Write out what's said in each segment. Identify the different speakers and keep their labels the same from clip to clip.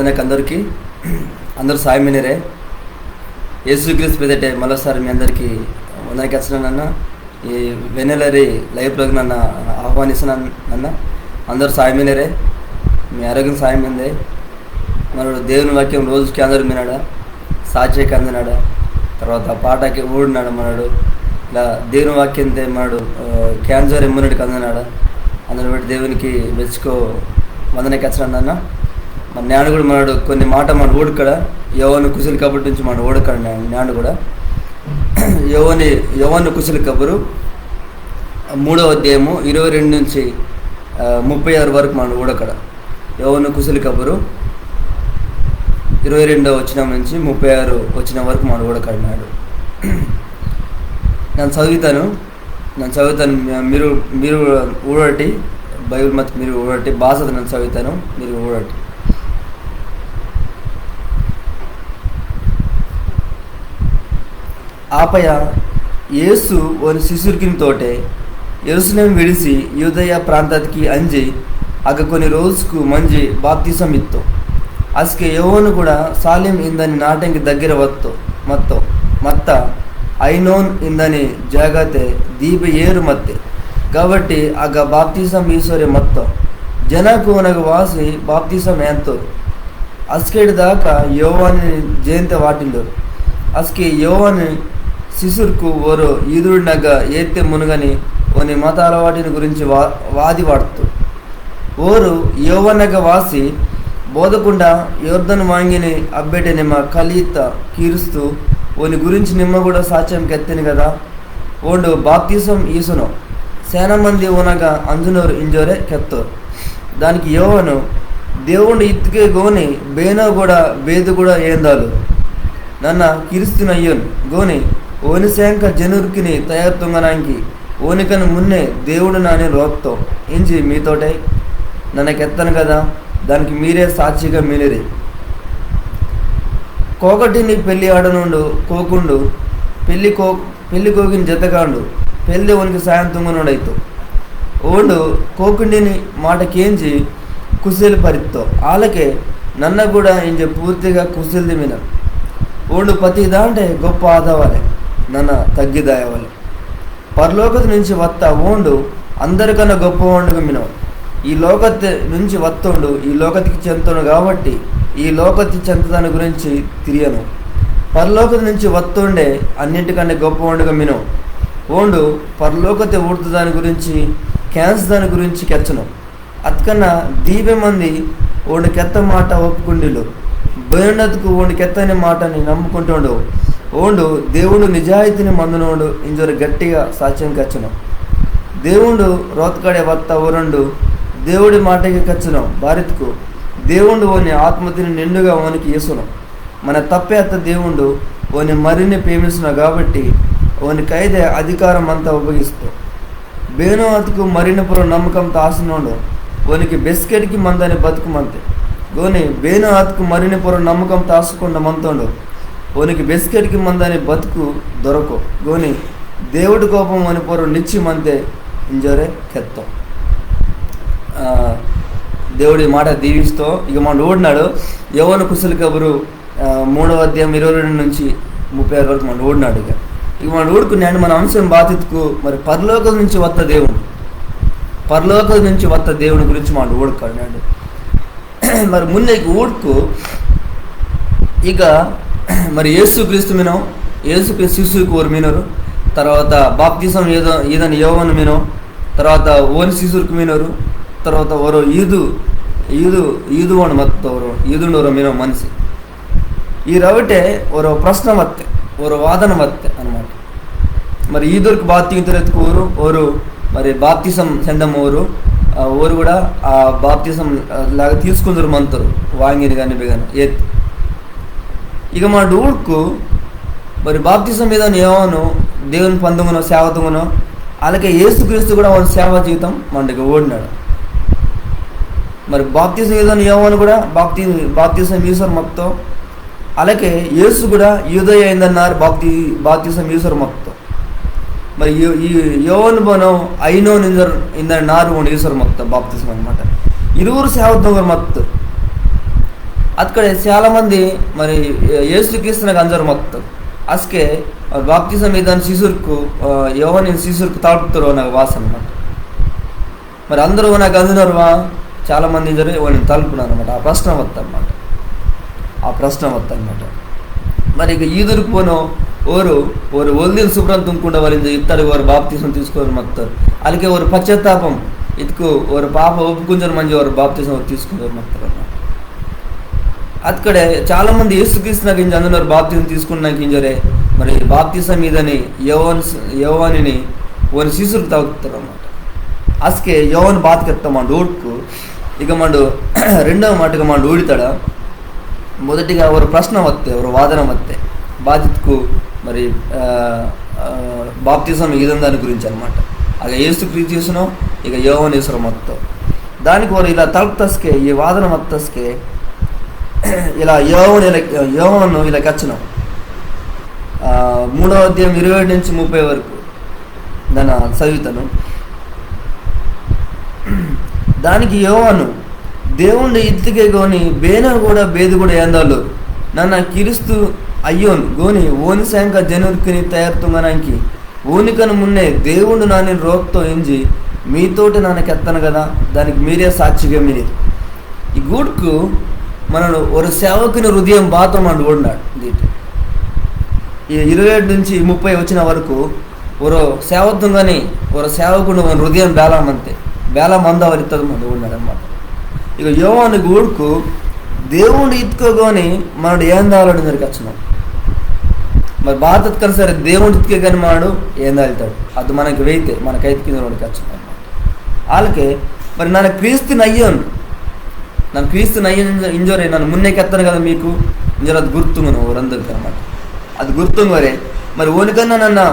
Speaker 1: వందనకి అందరూ సాయం వినరే యేసుక్రీస్తు పెదటే మరోసారి మీ అందరికీ వందనకి వచ్చినానన్న. ఈ వెన్నెలరి లైవ్ ప్రోగ్రామ్ నన్ను ఆహ్వానిస్తున్నాను అన్న. అందరూ సాయం వినరే, మీ ఆరోగ్యం సాయం విందే. మనడు దేవుని వాక్యం రోజుకి అందరూ వినాడా, సాక్షికి అందినాడా, తర్వాత పాటకి ఊడినాడు మనడు. ఇలా దేవుని వాక్యంతే మనడు క్యాన్సర్ ఇమ్యూనిటీకి అందినాడా. అందరూ బట్టి దేవునికి మెచ్చుకో వందనకి వచ్చినానన్న. మన జ్ఞాను కూడా మనడు కొన్ని మాట మన ఊడుకడ యోవను కుశలి కబురు నుంచి మన ఊడకడ జ్ఞాను కూడా యోవను కుశలి కబురు 3వ అధ్యాయము 22 నుంచి 36 వరకు మన ఊడకడ. యోవను కుశలి కబురు 22వ వచనం నుంచి 36 వచనం వరకు మన ఊడకడినాడు. నేను చదువుతాను. మీరు ఊడటి బైబిల్ మత మీరు ఊడటి భాష నేను చదువుతాను, మీరు ఊడటి. ఆపయ యేసు ఓని శిశుర్కిని తోటే యెరూషలేము విడిసి యూదయ ప్రాంతానికి అంజి అగ కొన్ని రోజుకు మంజి బాప్తిసం ఇತ್ತು. ಅಸ್ಕೆ ಯವನು ಕೂಡ ಸಾಲಿಂ ಇಂದನಿ ನಾಟಂಗಿ దగ్గర ಮತ್ತ ಐನೋನ್ ಇಂದನಿ ಜಾಗತೆ ದೀಪ ಏರು ಮತ್ತೆ కాబట్టి ಆಗ ಬಾಪ್ತಿಸಂ ಈಶ್ವರ್ಯ ಮತ್ತ ಜನಕು ನನಗೆ ವಾಸಿ ಬಾಪ್ತಿಸಂ ಎಂತೋರು ಅಸ್ಕೆಡ್ దాకా యోవాని జయంత వాటిందరు. అస్కే యోవాని శిశుర్కు ఓరు ఈదుడినగా ఏత్తే మునుగని ఓని మత అలవాటిని గురించి వాది వాడుతూ ఓరు యోవనగ వాసి బోధకుండా యోర్ధను వాంగిని అబ్బెటే నిమ్మ కలిత కీరుస్తూ ఓని గురించి నిమ్మ కూడా సాక్ష్యం కెత్తని కదా. ఓండు బాప్తిసం ఈసును సేన మంది ఓనగా అంజునోరు ఇంజోరే కెత్తోరు. దానికి యోవను దేవుడు ఇత్తుకే గోని బేనో కూడా బేదు కూడా ఏందాలు నన్న కిరుస్తున్నయ్యోను గోని ఓని శాంక జనుర్కిని తయారు తుంగనానికి ఓనికను మున్నే దేవుడు నాని రోక్తో ఇంజి మీతోటే నన్నకెత్తను కదా. దానికి మీరే సాక్షిగా మిలిరి. కోకటిని పెళ్లి ఆడనుండు కోకుండు పెళ్లి కోకిని జతగాండు పెళ్లి ఓనికి సాయం తుంగనుడైతు ఓండు కోకుండిని మాట కేంచి కుశలి పరిత్తో ఆలకే నన్న కూడా ఇంజ పూర్తిగా కుశలిది మిన ఓండు పతి దాంటే గొప్ప ఆదవాలే నన్న తగ్గిదాయవాలి. పరలోకత నుంచి వత్త ఓండు అందరికన్నా గొప్ప వండుగా మినవు. ఈ లోకతి నుంచి వత్తుండు ఈ లోకతికి చెందుతాడు కాబట్టి ఈ లోకతి చెందుతాని గురించి తిరియను. పరలోకతి నుంచి వత్తుండే అన్నింటికన్నా గొప్ప వండుగా మినవు. ఓండు పరలోకతి ఊడుతు దాని గురించి క్యాన్సర్ దాని గురించి కెచ్చను. అతకన్నా దీపే మంది ఓడి కెత్త మాట ఒప్పుకుండిలు బోనతుకు ఓడి కెత్తని మాటని నమ్ముకుంటుండు. ఓండు దేవుడు నిజాయితీని మందునోడు ఇంజోరు గట్టిగా సాక్ష్యం కచ్చను. దేవుడు రోతకడే వత్త ఊరండు దేవుడి మాటకి కచ్చును భారత్కు దేవుడు ఓని ఆత్మతిని నిండుగా ఓనికి వేసును. మన తప్పే అత్త దేవుడు ఓని మరిన్ని ప్రేమిస్తున్నా కాబట్టి ఓని కైదే అధికారం అంతా ఉపయోగిస్తూ బేను అతుకు మరినపురం నమ్మకంతో ఆశనోడు ఓనికి బెస్కెట్కి మందని బతుకుమంతే గోని బేను అతుకు మరినపురం నమ్మకం తాసుకుండా మంతోడు ఓనికి బెస్కెట్కి మందని బతుకు దొరకు గోని దేవుడి కోపం అని పొరం నిచ్చి మంతే ఇంజోరే కెత్తం. దేవుడి మాట దీవిస్తూ ఇక మన ఓడినాడు యోవను కుశలి కబురు 3వ అధ్యాయం 22 నుంచి 36 వరకు మన ఓడినాడు. ఇక మన ఓడుకున్నాడు మన అంశం బాధితుకు మరి పరలోకం నుంచి వత్త దేవుని గురించి మన ఓడుకున్నాడు. మరి ముందే ఊడుకు ఇక మరి యేసుక్రీస్తు మినో యేసుక్రీస్తు శిశువుకు ఓరు మినరు, తర్వాత బాప్తిసం ఏదని యోవను మినో, తర్వాత ఓని శిశువుకు మినరు, తర్వాత ఓరో ఈదు అని మత్తವರು ఈదుండోరో మీనో మనిషి ఈ రవిటే ఓరో ప్రశ్న వత్తే ఓరో వాదన వత్తే అనమాట. మరి ఈదురికి బాప్తింతరెత్తుకోరు ఓరు మరి బాప్తిసం చెందం ఓరు కూడా ఆ బాప్తిసం లాగా తీసుకుందరు మంతరు వాంగిని కానీ బిగాని ఎత్తి. ఇక మా డూడ్కు మరి బాప్తిసం మీద యోవను దేవుని పందుగునో సేవ తుంగునో అలాగే యేసుక్రీస్తు కూడా వాళ్ళ సేవ జీవితం మనకి ఓడినాడు. మరి బాప్తిసం ఏదని యోవను కూడా బాప్తిసం ఈశ్వర్ మక్తో అలాగే యేసు కూడా యూదయ అయిందన్నారు బాప్తిసం ఈశ్వర్ మక్తో. మరి ఈ యోవను బనం ఐనో ఇందని నారు ఈశ్వర్ మక్తో బాప్తిసం అనమాట. ఇరువురు సేవతో మత్తు ಅದ್ಕಡೆ చాలా మంది మరి యేసుక్రీస్తునకు ಅಂಜರು ಮಕ್ತರು ಅಸ್ಕೆ ಬಾಪ್ತಿಸಮ್ ಇದನ್ನು ಶಿಶುರ್ಕು యోహాను ಶಿಶುರ್ಕು ತಾಳ್పుతారు నాకు వాసన అన్నమాట. మరి అందరూ నాకు అందినరువా? చాలా మంది వాళ్ళని తలుపుడు అనమాట. ఆ ప్రశ్న వద్దన్నమాట. మరి ఇక ఈదురు పోను ఓరు ఒల్దిన శుభ్రం తుంకుండా వాళ్ళ ఇస్తారు వారు బాప్తిసం తీసుకోవాలి మత్తారు. అలాగే వారు పశ్చాత్తాపం ఇటుకు వారు పాప ఒప్పుకుంటారు మంచి వారు బాప్తిసం తీసుకుంటారు మత్తారు అన్నమాట. అక్కడే చాలా మంది యేసుక్రీస్తునకు ఇంజ అందున్నారు బాప్తిసం తీసుకున్నాక ఇంజరే మరి బాప్తిసం మీదని యోవానిని వారి శిశువుకు తాగుతారు అన్నమాట. అస్కే యోవాను బాత్కెత్తామండు ఊడ్కు ఇక మండు రెండవ మాటగా మండు ఊడితాడా. మొదటిగా ఒక ప్రశ్న వస్తే ఒక వాదన వస్తే బాధ్యతకు మరి బాప్తిసం ఇదం దాని గురించి అనమాట. అలా యేసుక్రీస్తు చేసినాం ఇక యోవాను వేసిన మొత్తం దానికి వారు ఇలా తలుపుతస్కే ఈ వాదన మొత్తస్కే ఇలా యోవాను ఇలా కచ్చినాం 3వ అధ్యాయం 27 నుంచి 30 వరకు దాన్ని చదువుతాను. దానికి యోవాను దేవుణ్ణి ఇత్తికే ಗೋನಿ ಬೇನ ಕೂಡ ಬೇದು ಕೂಡ ಎಂದಲು ನನ್ನ ಕಿರಿಸ್ತು ಅಯ್ಯೋನ್ ಗೋನಿ ಓನಿ ಸಾಯಂಕ ಜನರ್ಕಿನಿ ತಯಾరుతుంగనానికి ఓనికను మున్నే దేవుడు నాని రోక్తో ఎంజి మీతోటి నాన్నకి ఎత్తను కదా దానికి మీరే సాక్షిగా మీరే ఈ గూడ్కు మనను ఒక సేవకుని హృదయం బాతమండు ఓడినాడు. దీంట్లో ఈ 27 నుంచి 30 వచ్చిన వరకు ఒక సేవత్వంగాని ఒక సేవకుడు మన హృదయం బేల మందవరిస్తుంది మంది ఓడినాడు అనమాట. ఇక యోవాను గూడుకు దేవుడు ఇత్తుకోగాని మనడు ఏం దాలని జరిగి వచ్చినాం మరి బాధ సరే దేవుడు ఇత్తుకే కానీ మనడు ఏం దాల్తాడు అది మనకి వెయితే మనకైతే కింద వాడికి వచ్చినాం అనమాట. వాళ్ళకే మరి నన్ను క్రీస్తుని అయ్యాను ఇంజోరే నన్ను మున్నేకి ఎత్తాను కదా మీకు ఇంజోర్ అది గుర్తుంగను రందుకు అనమాట. అది గుర్తుంగరే మరి ఓనికన్నా నన్ను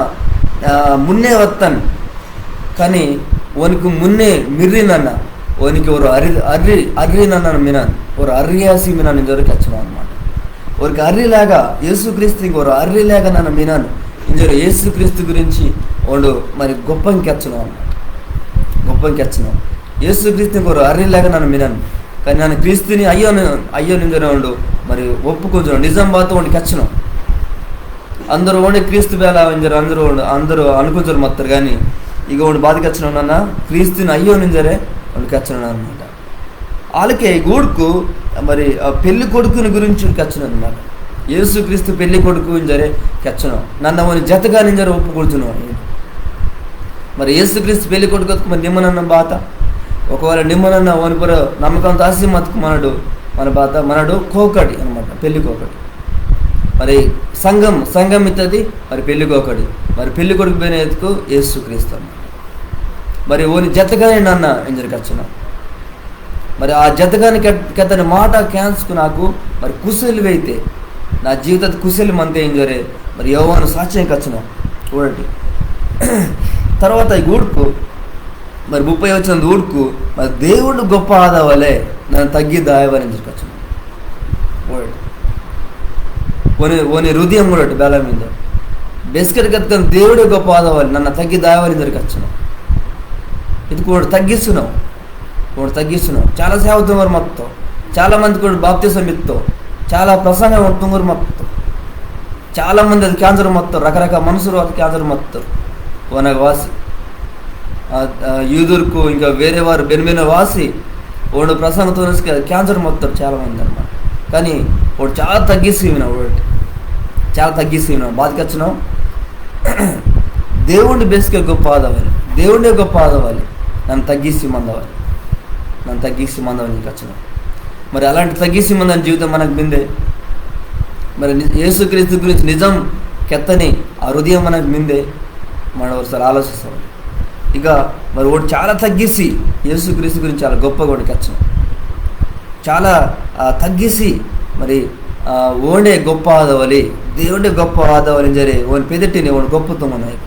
Speaker 1: మున్నే వస్తాను కానీ ఓనికి మున్నే మిర్రినన్న ఓనికి ఒక అర్రి నన్ను మినాను ఒక అర్రియాసి మినాను ఇంజోరికి వచ్చినాం అనమాట. ఒక అర్రిలాగా యేసుక్రీస్తుకి ఒక అర్రిలాగా నన్ను మినాను ఇంజోరు యేసుక్రీస్తు గురించి వాడు మరి గొప్పంకి వచ్చినాం యేసుక్రీస్తుకి ఒక అర్రిలాగా నన్ను మినాను కానీ నన్ను క్రీస్తుని అయ్యో నింజోనే వాడు మరి ఒప్పుకొంచు నిజం బాతో వాడికి వచ్చినాం. అందరూ ఓడి క్రీస్తు వేళ ఇంజరు అందరూ అనుకుంటారు మొత్తారు కానీ ఇక వాడు బాధకి వచ్చినావు నాన్న క్రీస్తుని అయ్యో నింజరే వాడికి వచ్చినాడు అనమాట. వాళ్ళకే గూడుకు మరి పెళ్లి కొడుకుని గురించి వచ్చినాను అనమాట. యేసుక్రీస్తు పెళ్లి కొడుకు ఇంజరే కెచ్చనం నన్ను వాని జతగా నింజరే ఒప్పుకొడుతున్నావు. మరి యేసుక్రీస్తు పెళ్లి కొడుకు మరి నిమ్మనన్న బాత ఒకవేళ నిమ్మనన్న వాని పొర నమ్మకంతో ఆశీమతకు మన బాత మనడు కోకడి అనమాట. పెళ్లి కోకడి మరి సంఘం ఇత్తది మరి పెళ్లి కోకడి మరి పెళ్లి కొడుకు పోయిన ఎత్తుకు యేసుక్రీస్తు అన్నమాట. మరి ఓని జతగానే నాన్న ఇంజరికి వచ్చిన మరి ఆ జతగాని కెత్తని మాట క్యాన్స్కు నాకు మరి కుశలి అయితే నా జీవిత కుశలి మంతే ఇంజరే మరి యోవాను సాక్ష్యంకి వచ్చిన చూడండి. తర్వాత ఈ గూడుకు మరి 30 వచ్చిన గూడుకు మరి దేవుడు గొప్ప ఆదవలే నన్ను తగ్గి దాయవని ఇంజరికి వచ్చిన ఓని హృదయం కూడా బేల మీద బెస్కెట్ కత్తుకొని దేవుడే గొప్ప ఆదవాలి నన్ను తగ్గి దాయవని ఇంజరికి వచ్చిన ఇది కూడా తగ్గిస్తున్నావు చాలా సేవతుంగారు మొత్తం చాలా మంది కూడా బాప్తిసం ఇస్తావు చాలా ప్రసంగం ఉంటుంగారు మొత్తం చాలా మంది అది క్యాన్సర్ మొత్తం రకరకాల మనుషులు అది క్యాన్సర్ మొత్తం వనకు వాసి యూదుర్కు ఇంకా వేరే వారు బెనిమిన వాసి వాడు ప్రసంగంతో క్యాన్సర్ మొత్తం చాలా మంది అనమాట. కానీ వాడు చాలా తగ్గిస్తున్నావు బాధకి వచ్చినావు. దేవుడిని బేసిక్గా గొప్ప ఆదవాలి దేవుడే గొప్ప ఆదవాలి నన్ను తగ్గిసి మందవాలి నీకు వచ్చిన మరి అలాంటి తగ్గిసి మందని జీవితం మనకు మిందే మరి యేసుక్రీస్తు గురించి నిజం కెత్తని ఆ హృదయం మనకు మిందే మనం ఒకసారి ఆలోచిస్తాం. ఇక మరి వాడు చాలా తగ్గిసి యేసుక్రీస్తు గురించి చాలా గొప్పగా వాడికి వచ్చిన చాలా తగ్గిసి మరి ఓడే గొప్ప ఆదవాలి దేవుడే గొప్ప ఆదవాలి జరే ఓని పెదటిని వాడు గొప్పతం ఉన్నాయి.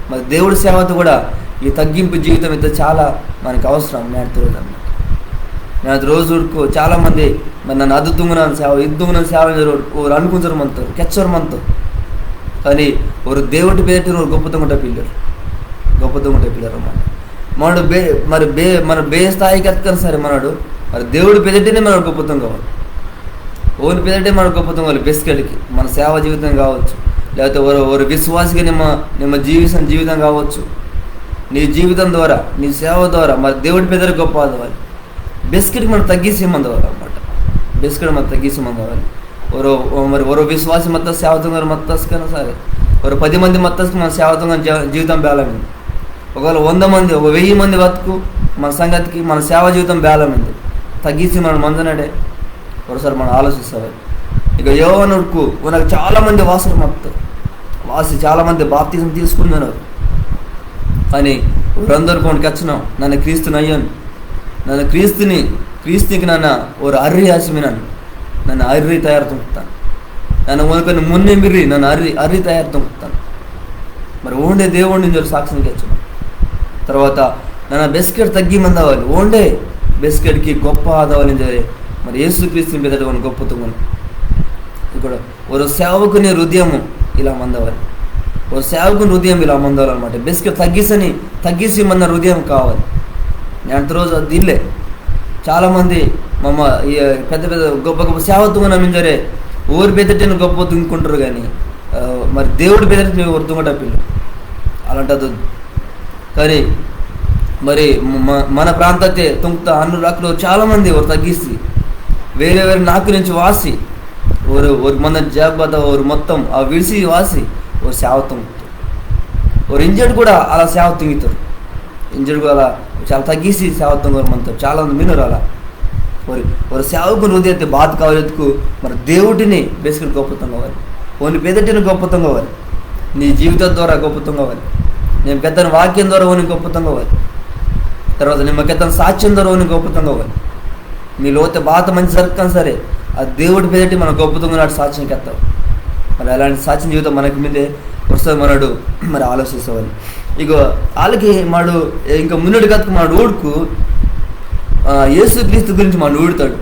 Speaker 1: మరి దేవుడి సేవతో కూడా ఈ తగ్గింపు జీవితం అయితే చాలా మనకు అవసరం. నేను రోజుకు చాలామంది మరి నన్ను ఇద్దుంగున్నాను సేవ ఓరు అనుకుంటారు మనతో కెచ్చరు మనతో కానీ ఒక దేవుడి పేరు ఒక గొప్పతం ఉంటే పిల్లరు అన్నమాట. మన బే స్థాయికి ఎత్తుకొని సరే మనడు మరి దేవుడి పెదటినే మనకు గొప్పతం కావాలి ఓన్ పేదటే మన గొప్పతనం వాళ్ళు బిస్కెట్కి మన సేవ జీవితం కావచ్చు, లేకపోతే ఒక విశ్వాసిగా నిమ్మ జీవితం కావచ్చు. నీ జీవితం ద్వారా, నీ సేవ ద్వారా మరి దేవుడి పేదరికి గొప్ప ఆదవాలి. బిస్కెట్ మనం తగ్గిసి మందవాలి అన్నమాట. బిస్కెట్ మనం తగ్గిసి మందవాలి. ఒక విశ్వాసి మత్త సేవతంగా మత్తస్కైనా సరే, ఒక 10 మంది మత్తస్కి మన సేవతంగా జీవితం బేలమైంది. ఒకవేళ 100 మంది, 1000 మంది బతుకు మన సంగతికి మన సేవ జీవితం బేలమైంది. తగ్గిసి మనం మందనడే ఒకసారి మనం ఆలోచిస్తారు. ఇక యోహానుకు మనకు చాలామంది వాసులు వాసి చాలామంది బాప్తిజం తీసుకున్నారు. కానీ ఊరందరూ కొన్ని కచ్చినాం నన్ను క్రీస్తుని అయ్యాను, నన్ను క్రీస్తుకి నన్ను ఒక అర్రి ఆసిమినాను, నన్ను అర్రి తయారు తుంపుతాను, నన్ను కొన్ని మున్నే మిర్రి నన్ను అర్రి తయారు తుంపుతాను. మరి ఓండే దేవుడిని సాక్షిని తెచ్చున్నాను. తర్వాత నన్ను బిస్కెట్ తగ్గి మంది అవ్వాలి. ఓండే బిస్కెట్కి గొప్ప ఆదవాలి సరే మరి యేసుక్రీస్తుని పెద్దట గొప్పతమని. ఇక్కడ ఒక సేవకుని హృదయము ఇలా మందవాలి, ఒక సేవకుని హృదయం ఇలా మందవాలన్నమాట. బిస్కెట్ తగ్గిసి మన హృదయం కావాలి. నేను అంతరోజు దీనిలే చాలామంది పెద్ద గొప్ప సేవత్వం నమ్మించరే ఊరి పెద్దటిని గొప్ప తుంకుంటారు. కానీ మరి దేవుడి పెద్దటి తుంగట పిల్లలు అలాంటి. కానీ మరి మన ప్రాంతతే తుంకుతా అన్నురాకులు చాలామంది ఒక తగ్గిసి వేరే నాకు నుంచి వాసి ఒక మన జాగ్రత్త మొత్తం ఆ విడిసి వాసి ఒక సేవ తుంగుతారు. ఒక ఇంజర్డ్ కూడా అలా సేవ తుంగుతారు. ఇంజర్డ్ కూడా అలా చాలా తగ్గిసి సేవ తుంగరు మనతో చాలామంది మినరు. అలా ఒక సేవకు హృదయతే బాధ కావాలకు మరి దేవుడిని బేసికల్ గొప్పతం కావాలి, ఓని పెదటిని గొప్పతం కావాలి, నీ జీవితం ద్వారా గొప్పతం కావాలి, నేను పెద్దన వాక్యం ద్వారా ఓని గొప్పతం కావాలి, తర్వాత నిమ్మకెత్తన సాక్ష్యం ద్వారా ఓని గొప్పతం కావాలి. నీలోతే బాధ మంచి జరగని సరే ఆ దేవుడి పెదటి మన గొప్పతంగా నాటి సాక్ష్యంకి ఎత్తావు. మరి అలాంటి సాక్ష్యం జీవితం మనకి మీదే వస్తుంది మనడు మరి ఆలోచిస్తామని. ఇక వాళ్ళకి మాడు ఇంకా మున్నటి కథకు మన ఊడుకు యేసుక్రీస్తు గురించి మనం ఊడుతాడు.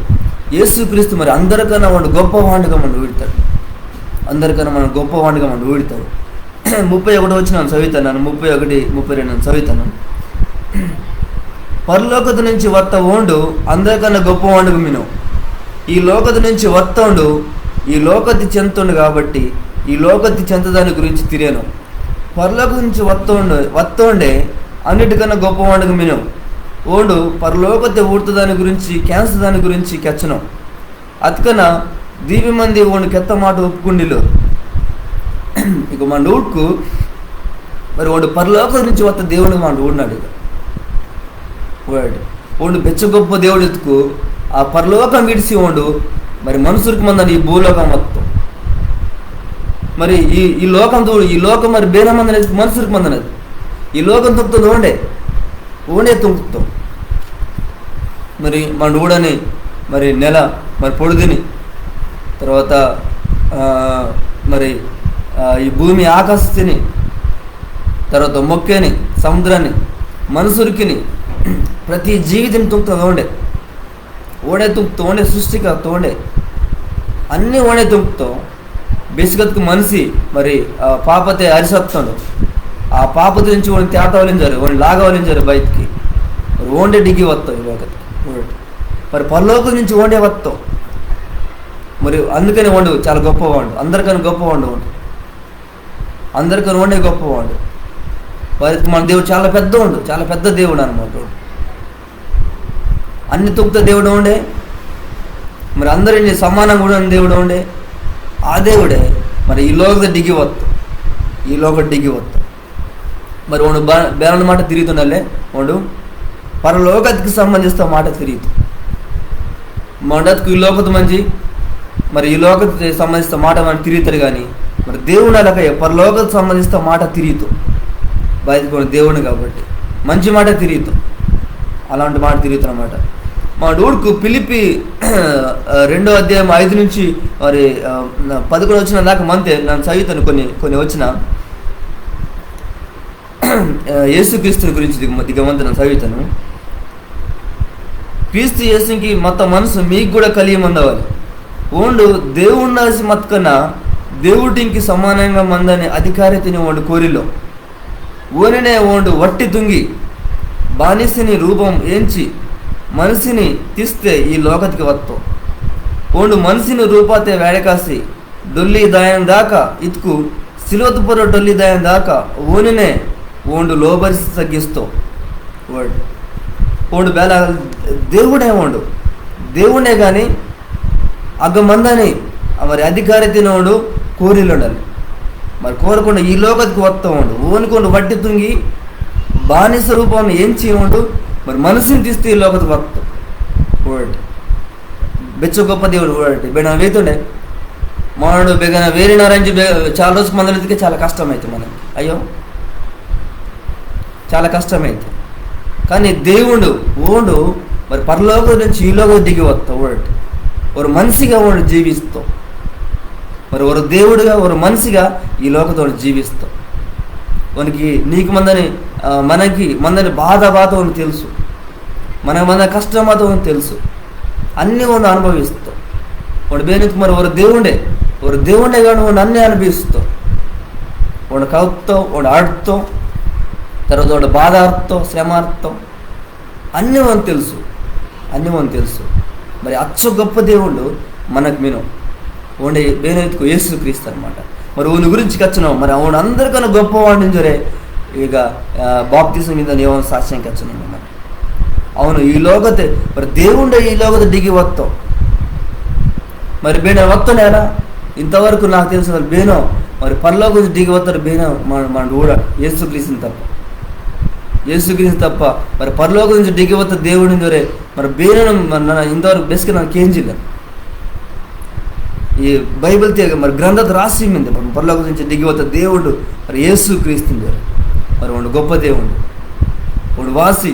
Speaker 1: యేసుక్రీస్తు మరి అందరికన్నా వాడు గొప్పవాడిగా మనం ఊడుతాడు, అందరికన్నా మనం గొప్పవాడిగా మనం ఊడుతాడు. 31 వచ్చిన చదువుతాను, 31, 32 చదువుతాను. పరలోకత నుంచి వర్త ఓండు అందరికన్నా గొప్పవాడుగా మిను, ఈ లోకత నుంచి వర్తండు ఈ లోకతి చెంతుండు కాబట్టి ఈ లోకతి చెంతదాని గురించి తిరిగాను. పరలోక నుంచి వత్తుండే అన్నిటికన్నా గొప్పవాడుగా మిను ఓండు పరలోకతే ఊడుతుందాని గురించి క్యాన్సర్ దాని గురించి కెచ్చను అతకన దీవి మంది ఓండు కెత్త మాట ఒప్పుకుండిలో. ఇక మన ఊడుకు మరి వాడు పరలోకం నుంచి వత్త దేవుడిని మన ఊడినాడు. ఓండు బెచ్చ గొప్ప దేవుడు ఎత్తుకు ఆ పరలోకం విడిసి ఓండు మరి మనుషులకు మందని ఈ భూలోకం మొత్తం మరి ఈ లోకం తోడు ఈ లోకం మరి బేర మంది అనేది మనుషులకు మంది అనేది ఈ లోకం తొక్కుతుంది ఓండే తొక్కుతాం. మరి మన ఊడని మరి నెల మరి పొడుగుని తర్వాత మరి ఈ భూమి ఆకాశని తర్వాత మొక్కని సముద్రాన్ని మనుషులకిని ప్రతి జీవితం తుంకుతుంది ఓడే తుంకుతాం, ఓడే సృష్టిగా తోండే అన్నీ ఓడే తుంకుతాం. బేసికత్కు మనిషి మరి పాపతే అరిసత్తాడు, ఆ పాపత నుంచి వాడిని తేటవలించారు, వాడిని లాగవలించారు బయటికి. మరి ఓండే డిగ్గి వస్తాం ఈ లోకత్కి. మరి పరలోకం నుంచి ఓండే వస్తాం. మరి అందుకని వండు చాలా గొప్పవాడు, అందరికని గొప్పవాడు, అందరికని ఓండే గొప్పవాడు. వారికి మన దేవుడు చాలా పెద్ద దేవుడు అనమాట. అన్ని తుక్త దేవుడు ఉండే, మరి అందరినీ సమానంగా కూడా దేవుడు ఉండే. ఆ దేవుడే మరి ఈ లోక డిగ్గి వస్తాం. మరి వాడు బేరణ మాట తిరుగుతుండాలే, వాడు పరలోకతికి సంబంధిస్తా మాట తిరుగుతూ మనకు ఈ లోకత మంచి మరి ఈ లోకకి సంబంధిస్తా మాట మనం తిరుగుతాడు. కానీ మరి దేవుడు అలాగే పరలోకకు సంబంధిస్తా మాట తిరుగుతూ బయటకు దేవుడు కాబట్టి మంచి మాట తిరుగుతాం, అలాంటి మాట తిరుగుతాం అన్నమాట. మా డూడుకు ఫిలిప్పి 2వ అధ్యాయం 5 నుంచి మరి 11 వచ్చిన దాకా మంతే నేను చదువుతాను. కొన్ని వచ్చిన యేసుక్రీస్తు గురించి దిగమంత నేను చదువుతాను. క్రీస్తు యేసుకి మొత్తం మనసు మీకు కూడా కలిగి మందవాలి. ఓండు దేవుడినాసి మత్కన్నా దేవుడికి సమానంగా మందని అధికారితని ఓండు కోరిలో ఓనినే ఓండు వట్టి తుంగి బానిసిని రూపం ఏంచి మనిషిని తీస్తే ఈ లోకతికి వస్తాం. ಓಂಡು ಮನಸ್ಸಿನ ರೂಪಾತೆ ವ್ಯಾಡಕಾಸಿ ಡೊಲ್ಲಿ ದಾಯನ್ ದಾಕ ಇತ್ಕು ಸಿಲೋತು ಪುರ ಡೊಲ್ಲಿ ದಾಯನ್ ದಾಕ ಓನಿನೇ ಓಂಡು ಲೋಬರಿಸಿ ತಗ್ಗಿಸ್ತೋ ವರ್ಡ್ ఓండు బేల దేవుడే ఓండు దేవుడే కానీ అగ్గమందని మరి అధికారితోడు కోరిలు ఉండాలి. మరి కోరకుండా ఈ లోకత్కి వస్తా ఉండు ఓనుకోండు వడ్డి తుంగి బానిస రూపాన్ని ఏం చేయడు. మరి మనసుని తీస్తే ఈ లోకత్కి వస్తాం ఓడి బెచ్చ గొప్ప దేవుడు ఓడి బేడ వేతుండే మాడు బెగన వేరే నారాయణ చాలా రోజుకి మందలకి చాలా కష్టమైతే మనకి అయ్యో చాలా కష్టమైతే. కానీ దేవుడు ఓడు మరి పరలోకం నుంచి ఈ లోకం దిగి వస్తాం ఓడి ఒక మనిషిగా వాడు జీవిస్తాం. మరి ఒక దేవుడుగా ఒక మనిషిగా ఈ లోకంతో జీవిస్తాం. మనకి నీకు మనకి బాధ అని తెలుసు, మన కష్టం అని తెలుసు, అన్నీ వాడు అనుభవిస్తాం. వాడు బేనికి మరి ఒక దేవుడే కానీ వాడు అన్నీ అనుభవిస్తాం. వాడు కవుతాం, వాడు ఆడుతాం, తర్వాత వాడు బాధ ఆడుతాం, శ్రమ ఆడుతాం, అన్నీ మనకు తెలుసు. మరి అచ్చ గొప్ప దేవుడు మనకు మేము ఓండి బేనెత్తుకు యేసు క్రీస్తు అనమాట. మరి ఊని గురించి కచ్చినాం మరి అవును అందరికన్నా గొప్పవాడి నుంచే ఇక బాప్తిసం మీద ఏమైనా సాక్ష్యం కచ్చినాం అన్నమాట. అవును ఈ లోకతే మరి దేవుడే ఈ లోకత దిగి వస్తాం. మరి బేన వస్తానేనా ఇంతవరకు నాకు తెలిసిన వాళ్ళు బేనో మరి పరలోకం దిగి వస్తారు బేనో మన కూడా యేసుక్రీస్తు తప్ప మరి పరలోకం నుంచి దిగి వస్తా దేవుడి దొరే మరి బేనను ఇంతవరకు బెస్కి నాకేం చేయలేదు. ఈ బైబిల్ తీగ మరి గ్రంథత రాసి మీద పరలోకం నుంచి దిగి వస్తా దేవుడు మరి యేసుక్రీస్తు దొరే మరి వాడు గొప్ప దేవుడు, వాడు వాసి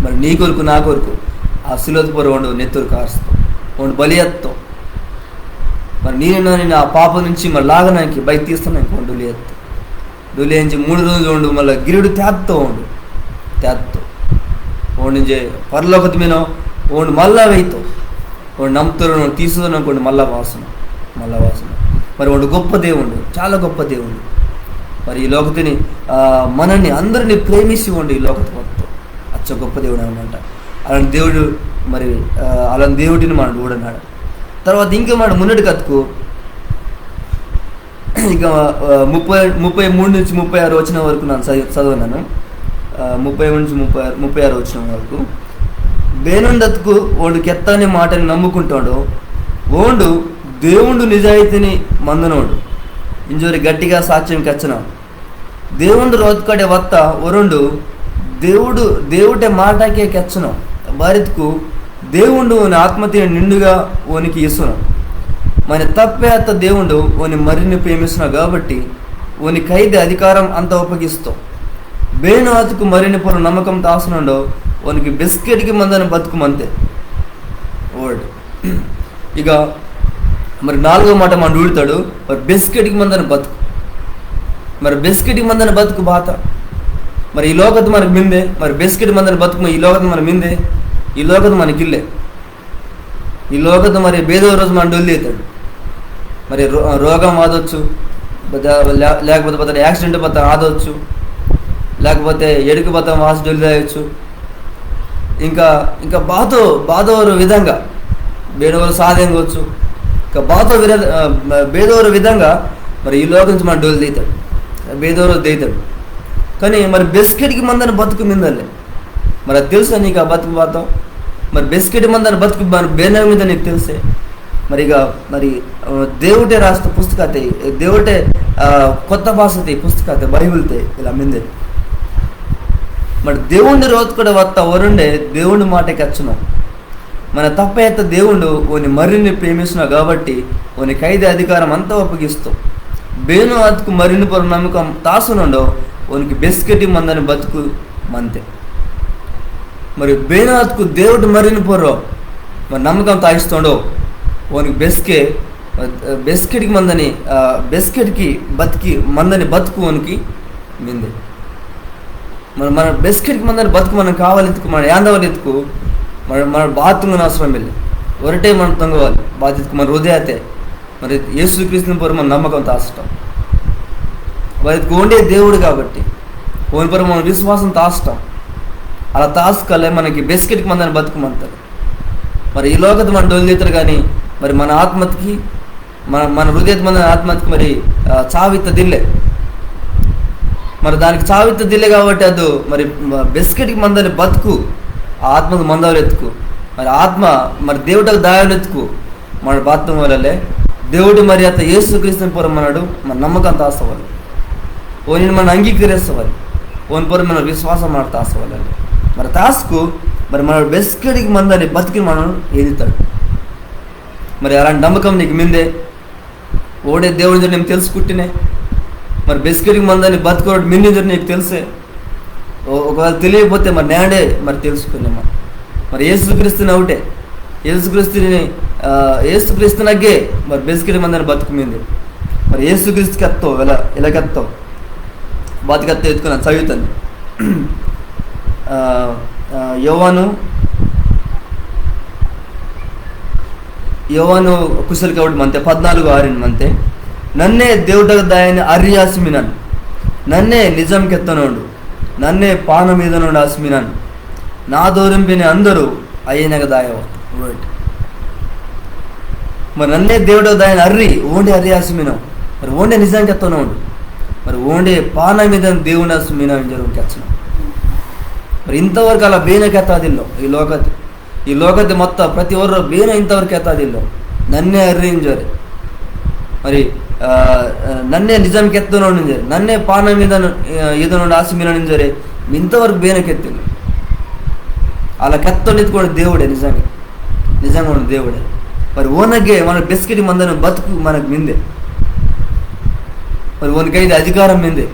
Speaker 1: మరి నీ కొరకు నా కొరకు ఆ శిలోత్పుర వాడు నెత్తురు కారుస్తాం, వాడు బలి ఎత్తాం. మరి నేను ఆ పాప నుంచి మరి లాగనానికి బయట తీస్తున్నాను వాడు డొలియించి 3 రోజులు ఉండు మళ్ళీ గిరుడు తేత్తో వాడు నుంచి పరలోకత మీద వాడు మళ్ళా వెయ్యితావు వాడు నమ్ముతారు తీసుకుని అనుకోండి మళ్ళా వాసన మరి వాడు గొప్ప దేవుడు, చాలా గొప్ప దేవుడు. మరి ఈ లోకతిని మనల్ని అందరినీ ప్రేమించి ఉండి ఈ లోకత వస్తాం అచ్చ గొప్ప దేవుడు అనమాట. అలాంటి దేవుడు మరి అలాంటి దేవుడిని మనం చూడన్నాడు. తర్వాత ఇంకా మన మున్నటి కథకు ఇక 33 నుంచి 36 వచ్చిన వరకు నేను చదివినాను. 30 నుంచి 36 వచ్చిన వరకు బేనుండత్కు ఓండు కెత్తని మాటని నమ్ముకుంటాడు. ఓండు దేవుడు నిజాయితీని మందనోడు ఇంజోరి గట్టిగా సాక్ష్యం కచ్చన దేవుడు రోత్కడే వత్త ఒరుండు దేవుడే మాటకే కెచ్చను భారత్కు దేవుడు ఆత్మతీయ నిండుగా ఓనికి ఇస్తున్నాం. మన తప్పే అత్త దేవుడు ఓని మరిని ప్రేమిస్తున్నావు కాబట్టి ఓని ఖైదు అధికారం అంత ఉపయోగిస్తావు. బేను అతుకు మరిని పొర నమ్మకం తాసునుండో ఓనికి బిస్కెట్కి మందని బతుకుమంతే ఓల్డ్. ఇక మరి 4వ మాట మనం ఊడతాడు మరి బిస్కెట్కి మందని బతుకు, మరి బిస్కెట్కి మందని బతుకు బాత. మరి ఈ లోకత మనకు మిందే, మరి బిస్కెట్ మందని బతుకు ఈ లోకత మన మిందే, ఈ లోకత మనకిల్లే. ఈ లోకత మరి బేదో రోజు మన డొల్లి అవుతాడు. మరి రోగం ఆదవచ్చు, లేకపోతే యాక్సిడెంట్ పోతే ఆదవచ్చు, లేకపోతే ఎడుకు పోతే హాస్పిటల్ తాగొచ్చు. ఇంకా బాధోరు విధంగా బేదోరు సాధించవచ్చు. ఇంకా బేదోరు విధంగా మరి ఈ లోకం నుంచి మన డోలు తీతాడు, బేదోరు తీతాడు. కానీ మరి బిస్కెట్కి మందని బతుకు మిందలే మరి అది తెలుసా నీకు ఆ బతుకు బాతం. మరి బిస్కెట్ మందని బతుకు మన బేన మీద నీకు తెలిసే. మరి దేవుడే రాష్ట్ర పుస్తకతే, దేవుడే కొత్త భాషతే పుస్తకతే బైబిల్తే ఇలా మిందే. మరి దేవుణ్ణి రోజు కూడా వత్త వరుండే దేవుని మాటకి వచ్చును. మన తప్పైతే దేవుడు ఓని మరిని ప్రేమిస్తున్నావు కాబట్టి ఓని ఖైదు అధికారం అంతా ఉపయోగిస్తావు. బేను అతుకు మరిని పొర నమ్మకం తాసునుండో ఓనికి బిస్కెట్ మందని బతుకు మంతే. మరి బేను అతుకు దేవుడు మరిని పొర్రో మరి నమ్మకం తాగిస్తుండో ఓనికి బిస్కెట్కి మందని బిస్కెట్కి మందని బతుకు ఓనికి మిందే. మన బిస్కెట్కి మందని బతుకు మనం కావాలి ఎత్తుకు మన యాందవాలి ఎత్తుకు మన బాతుంగన అవసరం వెళ్ళి ఒరటే మనం తొంగవాలి బాధ్యతకు మన హృదయతే మరి యేసుక్రీస్తుని పొర మన నమ్మకం తాసటం వారికి ఉండే దేవుడు కాబట్టి ఓని పొర మన విశ్వాసం తాసటం అలా తాసుకోలే మనకి బిస్కెట్కి మందని బతుకుమంటారు. మరి ఈ లోకత మన డొల్లితారు కానీ మరి మన ఆత్మకి మన హృదయ మన ఆత్మకి మరి చావిత్తదిల్లే. మరి దానికి చావిత్తదిల్లే కాబట్టి ಅದು మరి బెస్కెట్కి మందని బతుకు, ఆ ఆత్మకు మందవలు ఎత్తుకు, మరి ఆత్మ మరి దేవుడికి దాయాలు ఎత్తుకు మన బాత్రం వల్లలే దేవుడు మరి అత యేసుక్రీస్తుని పొరమన్నాడు. మన నమ్మకం తాసవాలి, ఓని మనం అంగీకరిస్తావాలి, ఓని పొర మన విశ్వాసం మాట తాసవాలి. మరి తాసుకు మరి మన బెస్కెట్కి మందని బతికి మనం ఎదుగుతాడు. మరి అలాంటి నమ్మకం నీకు మిందే ఓడే దేవుడి నేను తెలుసుకుంటేనే మరి బెస్కెట్కి మందని బతుకోవడం మిండి నీకు తెలిసే. ఒకవేళ తెలియకపోతే మరి నేడే మరి తెలుసుకున్నామా. మరి యేసుక్రీస్తుని ఒకటే, యేసుక్రీస్తునగ్గే మరి బెస్కెట్ మందని బతుకుమింది. మరి యేసుక్రీస్తుకి ఎత్తావు ఇలాగెత్తావు బతికెత్త ఎత్తుకున్నాను చదువుతాను. యోవాను కుశలికి ఒకటి మంతే 14:6 మంతే నన్నే దేవుడ దాయని అర్యాసిమినాను, నన్నే నిజంకెత్తనోడు, నన్నే పాన మీద నుండి ఆసిమినాను, నా దూరంపిన అందరూ అయ్యనగ దాయవ. మరి నన్నే దేవుడ దాయని అర్రి ఓండే అర్యాసిమినావు, మరి ఓండే నిజంకెత్తనోడు, మరి ఓండే పాన మీద దేవుని ఆసిమినా జరుగుకి వచ్చినావు. మరి ಇಂಥವರೆಗೆ ಅಲ್ಲ ಬೇನಕ್ಕೆ ಎತ್ತಾದಿಲ್ಲ ಈ ಲೋಕದ ಮೊತ್ತ ಪ್ರತಿ ಒಬ್ಬರು ಬೇನ ಇಂಥವ್ರಿಗೆ ಎತ್ತಾದಿಲ್ಲ. ನನ್ನೇ ಅರ್ರಿಂಜರಿ మరి నన్నే నిజానికి ఎత్తునో నింజరి, నన్నే పాన మీద ఏదో నుండి ఆశ మీద నింజరి, ఇంతవరకు బేనకెత్తింది. అలా కెత్తో ఎత్తుకోండి దేవుడే, నిజంగా ఉన్న దేవుడే. మరి ఓనగే మన బెస్కెట్ మందని బతుకు మనకు మిందే, మరి ఓనికైతే అధికారం మిందే.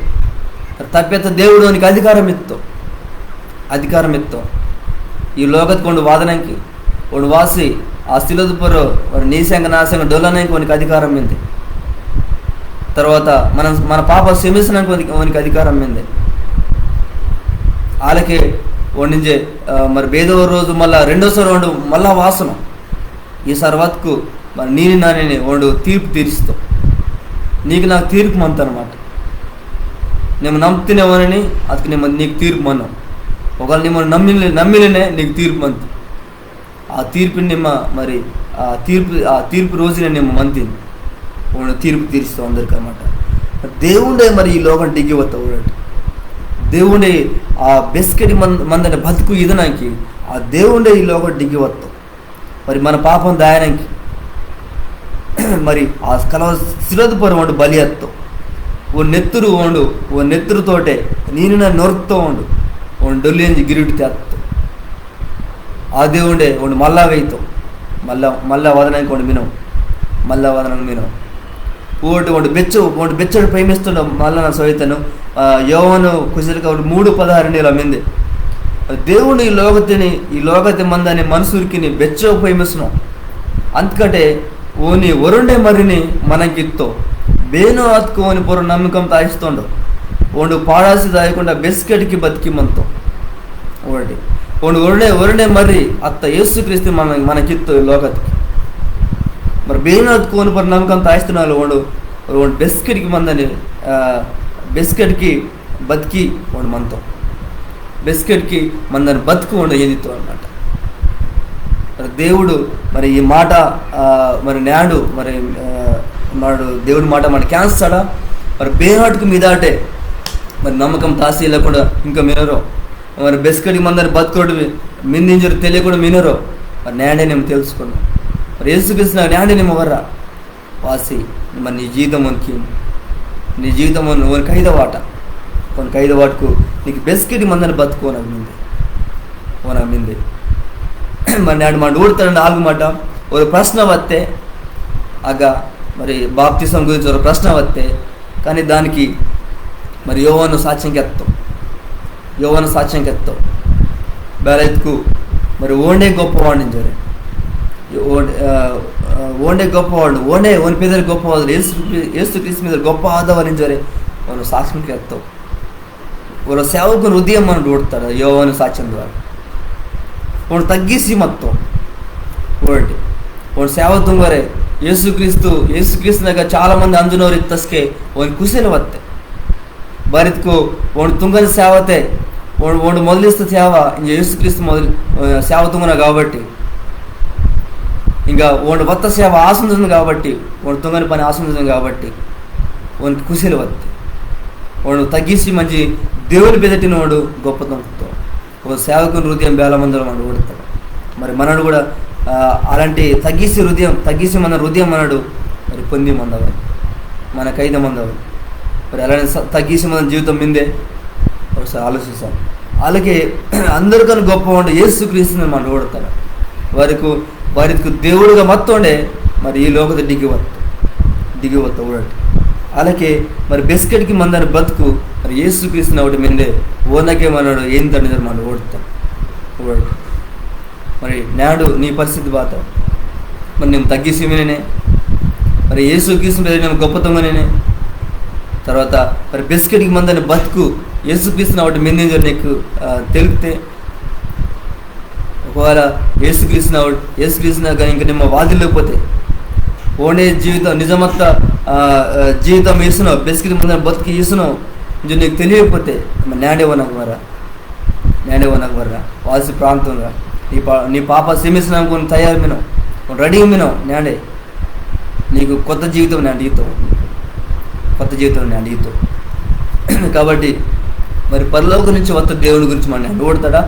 Speaker 1: తప్పెత్త దేవుడు ఓనికి అధికారం ఎత్తో ఈ లోకత్ಕೊಂಡು వాదనకి ಒಂದು ವಾಸಿ ಆ ಸ್ಥಿಲದ ಪರು ಒಂದು ನೀಸಂಗ ನಾಸಂಗ ಡೊಲనంకి ఓనికి అధికారం మిందే. తర్వాత మన పాప క్షమించడానికి ఓనికి అధికారం మిందే. వాళ్ళకి వండించే మరి బేదవ రోజు మళ్ళీ రెండోసారి వండు మళ్ళా వాసన ఈసారి వతుకు మరి నేను నాని వండు తీర్పు తీరుస్తావు, నీకు నాకు తీర్పు మంత అనమాట. నేను నమ్ముతున్నావని ಅದಕ್ಕೆ నీకు తీర్పు మన్నావు. ఒకవేళ నిమ్మ నమ్మిలనే నీకు తీర్పు మంతు. ఆ తీర్పుని నిమ్మ మరి ఆ తీర్పు రోజునే నిమ్మ మంతిని తీర్పు తీరుస్తావు అందరికి అన్నమాట. దేవుడే మరి ఈ లోకం డిగ్గి వస్తావు, దేవుడే ఆ బెస్కెటి మందని బతుకు ఇదనానికి ఆ దేవుడే ఈ లోకం డిగ్గి వస్తావు. మరి మన పాపం దాయనానికి మరి ఆ కలవ శిరదు పొర వండు బలి ఎత్తావు. ఓ నెత్తురుతోటే నేను నా నొరుకుతూ ఉండు డొల్లి గిరిటి తెస్తావు. ఆ దేవుడే ಒಂದು మళ్ళా వేయితావు, మళ్ళా వదనానికి ಒಂದು వినవు, మళ్ళా వదనానికి వినవు. ಒಂದು ಬೆಚ್ಚడు ప్రేమిస్తుండవు. మళ్ళా నా సోయితను యోవాను కుశలికి 3:16 మింది దేవుడు ఈ లోకతి మందని మనుషురికి ಬೆಚ್ಚವು ಪ್ರೇಮಿస్తున్నావు. అందుకంటే ఓని ఒరుండే మరిని మనకిత్తో ಬೇನೋ ಹತ್ಕೊ ಓನಿ ಪೂರ ನಮ್ಮಕಂ ತಾಯಿಸ್ತೊಂಡು ಒಂದು ಪಾಡಾಸಿ ತಾಯకుండా ಬೆಸ್ಕೆಟ್కి బతికి మనతో ఒకటి ఒరుండే మరి అత్త యేసుక్రీస్తు మనకిత్తు ఈ లోకత్కి. మరి ಬೇನೋ ಹತ್ಕೊ ಓನಿ ಪೂರ ನಮ್ಮಕಂ ತಾಯಿస్తున్నాడు ಒಂದು ಬೆಸ್ಕೆಟ್కి మందని ಬೆಸ್ಕೆಟ್కి బతికి ಒಂದು మనతో ಬೆಸ್ಕೆಟ್కి మందని బతుకు ఉండు ఏదితో అన్నమాట. మరి దేవుడు మరి ఈ మాట మరి నాడు మరి మాడు దేవుడి మాట మన క్యాన్స్తాడా మరి బేహాటుకు మీదాటే మరి నమ్మకం తాసి లేకుండా ఇంకా మినరో మరి బెస్కడికి మందని బతుకోడు మిందింజరు తెలియకుండా మినరో మరి న్యాడే నేను తెలుసుకున్నాను. మరి యేసుక్రీస్తు న్యాడే నేను వర్రా వాసి మరి నీ జీవితం ఒక ఐదవాటకు నీకు బెస్కెటి మందని బతుకోనకు మింది మరి నాడు మా ఊడుతాడు 4 మాట ఒక ప్రశ్న వస్తే ఆగ మరి బాప్తిసం గురించి ఒక ప్రశ్న వస్తే కానీ దానికి మరి యోవాను సాక్ష్యం కెత్తావు బేరైతుకు మరి ఓండే గొప్పవాడిని జరే ఓండే గొప్పవాడు ఓని పేదలు గొప్పవాడు యేసుక్రీస్తు మీద గొప్ప ఆదవారిని జరే వాళ్ళు సాక్ష్యం కెత్తావు. వాళ్ళ సేవకు హృదయం మనం ఓడుతాడు యోవాను సాక్ష్యం ద్వారా ಒಂದು ತಗ್ಗಿಸಿ ಮತ್ತು ಹೊರಟಿ ಒಂದು ಸೇವ ತುಂಗರೆ యేసుక్రీస్తుನಾಗ చాలా మంది అంజనోరు ఇత్తస్కే ಒಂದು ಕುಸಿನ వತ್ತೆ ಬರಿತ್ಕು ಒಂದು ತುಂಗನ సేవతే ಒಂದು మొదలిస్త సేవ ఇంక యేసుక్రీస్తు మొదలు సేవ తుంగన కాబట్టి ఇంక ఇంకా ఓడి వత్త సేవ ఆశించింది కాబట్టి, ఓడి తొంగని పని ఆశించింది కాబట్టి ఓనికి కుశలు వత్తి వాడు తగ్గిసి మంచి దేవుని బెదటిన వాడు గొప్పతనంతో ఒక సేవకుని హృదయం బేలమందరం వాడు ఓడతాడు. మరి మనడు కూడా అలాంటి తగ్గిసి మన హృదయం మనడు మరి పొంది మందవాలి, మనకైద మందవాలి. మరి అలానే తగ్గిసి మన జీవితం మీదే ఒకసారి ఆలోచిస్తాం. అలాగే అందరికన్నా గొప్పవాడు యేసుక్రీస్తుని మనం ఓడతాడు. వారికి దేవుడుగా మత్తుండే మరి ఈ లోకత దిగి వత్త ఊడటి. అలాగే మరి బిస్కెట్కి మందని బతుకు మరి యేసుక్రీస్తుని ఒకటి మీదే ఓనకే మనడు ఏం తండ్రి మనం ఓడతాం. మరి నాడు నీ పరిస్థితి బాత మరి నేను తగ్గిసి నేనే మరి యేసుక్రీస్తు మీద నేను గొప్పతనంగానే. తర్వాత మరి బిస్కెట్కి మందని బతుకు యేసుక్రీస్తుని ఒకటి మీద నీకు తెలిపితే, ఒకవేళ యేసుక్రీస్తుని కానీ ఇంకా నిమ్మ వాదిలేకపోతే ఓనే జీవితం నిజమత్త జీవితం వేస్తున్నావు, బిస్కెట్ మందని బతుకు వేస్తున్నావు నీకు తెలియకపోతే నాడేవో నాకు వర్రా వాసి ప్రాంతంగా నీ పాప సెమిస్తున్నాం కొన్ని తయారు మినావు, రెడీ మినావు నాడే నీకు కొత్త జీవితం నేను అడిగితావు. కాబట్టి మరి పరలోకం నుంచి వత్త దేవుని గురించి మనం ఓడతాడా?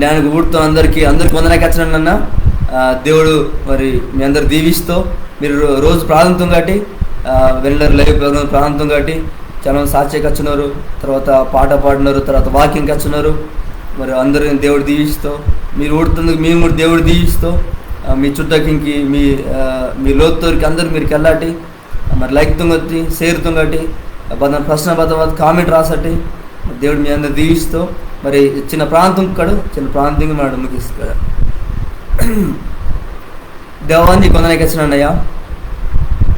Speaker 1: నేను ఊడుతాను అందరికీ వందనకి వచ్చినన్నా దేవుడు మరి మీ అందరు దీవిస్తూ మీరు రోజు ప్రాంతం కాటి వెళ్ళరు లైవ్ ప్రోగ్రామ్ ప్రాంతం కాటి చాలా సాక్షికి వచ్చినారు, తర్వాత పాట పాడినారు, తర్వాత వాకింగ్కి వచ్చినారు. మరి అందరిని దేవుడు దీవిస్తూ మీరు ఊడుతుందుకు మేము కూడా దేవుడు దీవిస్తూ మీ చుట్టకింకి మీ లోతుకి అందరు మీరు వెళ్ళాటి మరి లైక్ తుంగొత్తి షేర్ తుంగటి ప్రశ్న కామెంట్ రాసటి దేవుడు మీ అందరు దీవిస్తూ మరి చిన్న ప్రాంతం మనం ముగిస్తాడు. దేవా నీ కొందరికి వచ్చినయ్యా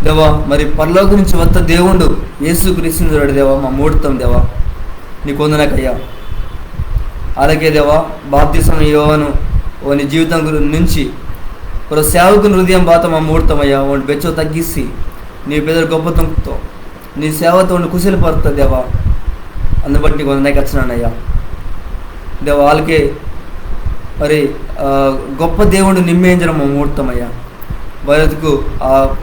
Speaker 1: దేవా, మరి పరలోకం నుంచి వత్త దేవుడు యేసుక్రీస్తు దేవా మా మూడుతాం దేవా నీ కొందనకయ్యా. అలాగే దేవా బాప్తిసం యోహాను నీ జీవితం నుంచి ఒక సేవకుని హృదయం బాత మా మూడతామయ్యా. వాడిని బెచ్చో తగ్గిసి నీ పేదలు గొప్పతంతో నీ సేవతో కుశలు పడుతుంది దేవా. అందుబట్టి నీకు వందనకి వచ్చినానయ్యా దేవా. వాళ్ళకే మరి గొప్ప దేవుడు నిమ్మేంజరం మా మూడతామయ్యా. వారికి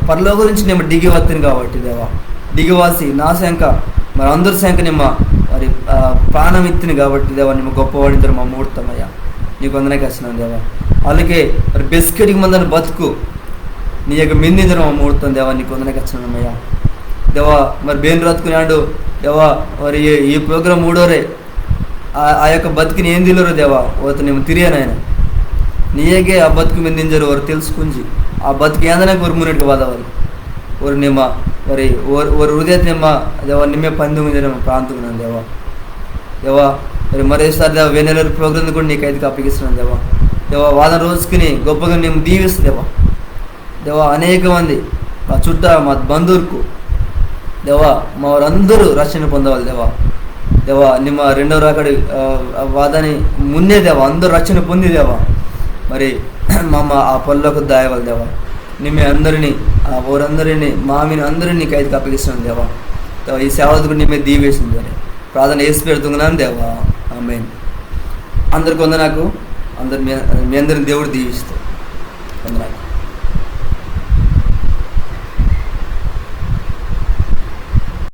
Speaker 1: పరలో గురించి నేను దిగి వత్తిని కాబట్టి దేవా, దిగివాసి నా శంక మరి అందరి శంక నిమ్మ మరి ప్రాణం ఎత్తిని కాబట్టి దేవా నిమ్మ గొప్పవాడిద్దరు మా మూడతామయ్యా. నీకు వందనకి వచ్చినాను దేవా. అలాగే మరి బిస్కెట్కి మందని బతుకు నీ యొక్క మిందించడం మా మూడతాం దేవా. నీకు వందనకి వచ్చినానమ్మయ్యా దేవా. మరి బేన్ రతుకున్నాడు దేవా. మరి ఈ ప్రోగ్రాం మూడోరే ఆ యొక్క బతుకుని ఏం తెలియరు దేవా. ఓత నేను తిరిగానాయన నీయే ఆ బతుకు మిందించరు వారు తెలుసుకుంచి ఆ బతుకు ఏందనే ఒక మున్నటికి వాదవాలి ఒక నిమ్మ మరి ఒక హృదయ నిమ్మ దేవా నిమ్మే పందుమ ప్రాంతం దేవా. దేవా మరి మరోసారి దేవా వెన్నెల ప్రోగ్రాం కూడా నీకు అయితే అప్పగిస్తున్నాను దేవా. దేవా వాదన రోజుకుని గొప్పగా మేము దీవిస్తుంది దేవా. దేవా అనేక మంది మా చుట్ట మా బంధువులకు దేవా మా వారందరూ రక్షణ పొందవాలి దేవా. దేవా నిమ్మ రెండవ రాకడి వాదాన్ని మున్నే దేవా అందరూ రక్షణ పొంది దేవా. మరి మా ఆ పొల్లోకి దాయవాలి దేవా. నిమ్మే అందరినీ ఊరందరినీ మామిని అందరినీ నీకు అయితే అప్పగిస్తున్నాను దేవా. ఈ సేవకు నిమ్మే దీవేసింది అని ప్రార్థన వేసి పెడుతున్నాను దేవా. ఆమేన్. అందరికి వందనాకు మీ అందరిని దేవుడు దీవిస్తాను. వందనాకు.